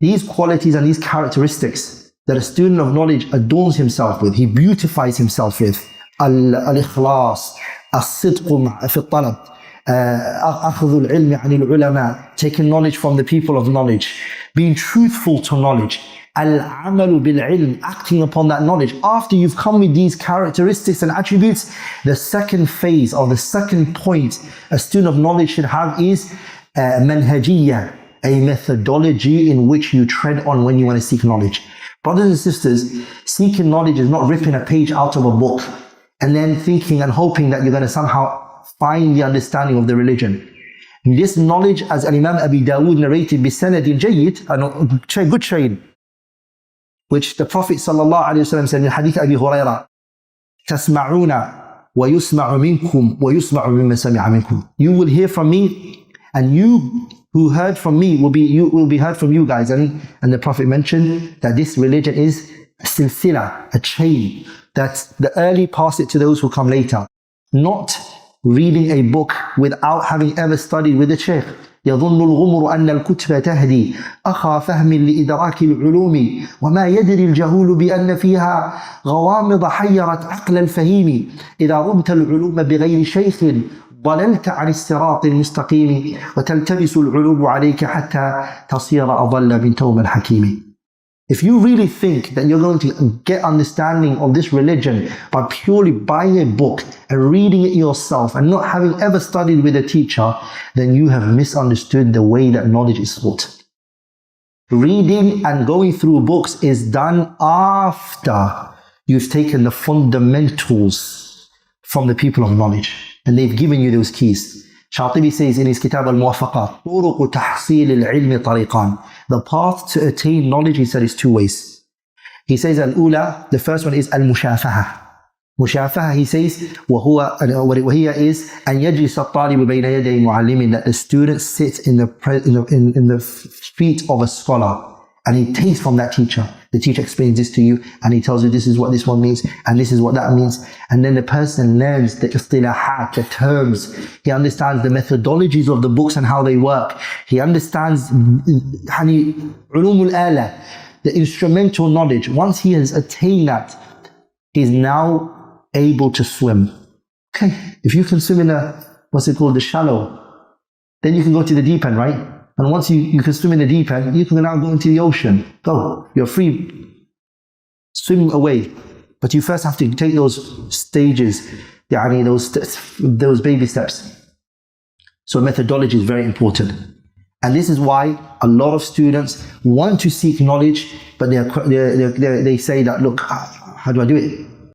these qualities and these characteristics that a student of knowledge adorns himself with, he beautifies himself with. Al-ikhlas, as-sidq fi al-talab, أخذ العلم عن العلماء, taking knowledge from the people of knowledge, being truthful to knowledge, al-amalu bil-ilm, acting upon that knowledge. After you've come with these characteristics and attributes, the second phase or the second point a student of knowledge should have is manhajiyya, a methodology in which you tread on when you want to seek knowledge. Brothers and sisters, seeking knowledge is not ripping a page out of a book and then thinking and hoping that you're going to somehow find the understanding of the religion. This knowledge, as Imam Abi Dawood narrated, بِسَنَدٍ جَيِّد, a good chain, which the Prophet ﷺ said in Hadith Abi Hurairah, تَسْمَعُونَ وَيُسْمَعُ مِنْكُمْ وَيُسْمَعُ مِمَّنْ سَمِعَ مِنْكُمْ. You will hear from me, and you who heard from me will be heard from you guys. And the Prophet mentioned that this religion is a silsila, a chain, that the early pass it to those who come later. Not reading a book without having ever studied with a sheikh. يظن الغمر أن الكتب تهدي أخا فهم لإدراك العلوم وما يدري الجهول بأن فيها غوامض حيرت عقل الفهيم إذا رمت العلوم بغير شيخ ضللت عن الصراط المستقيم وتلتبس العلوم عليك حتى تصير أضل من توم الحكيم. If you really think that you're going to get understanding of this religion by purely buying a book and reading it yourself and not having ever studied with a teacher, then you have misunderstood the way that knowledge is taught. Reading and going through books is done after you've taken the fundamentals from the people of knowledge and they've given you those keys. Shatibi says in his Kitab al-Muwafaqat, طُرُقُ تَحْصِيلِ الْعِلْمِ طَرِيقًا. The path to attain knowledge, he said, is two ways. He says, al-ula, the first one is al-mushafaha. Mushafaha, he says, وَهِيَ is أَنْ يَجْلِسَ الطَّالِبُ بَيْنَ يَدَيْ مُعَلِّمٍ, that the student sits in the feet of a scholar and he takes from that teacher. The teacher explains this to you and he tells you this is what this one means and this is what that means. And then the person learns the istilahat, the terms. He understands the methodologies of the books and how they work. He understands ulumul ala, the instrumental knowledge. Once he has attained that, he's now able to swim. Okay, if you can swim in the shallow, then you can go to the deep end, right? And once you can swim in the deep end, you can now go into the ocean. Go, you're free. Swim away. But you first have to take those stages, those baby steps. So methodology is very important. And this is why a lot of students want to seek knowledge, but they say that, look, how do I do it?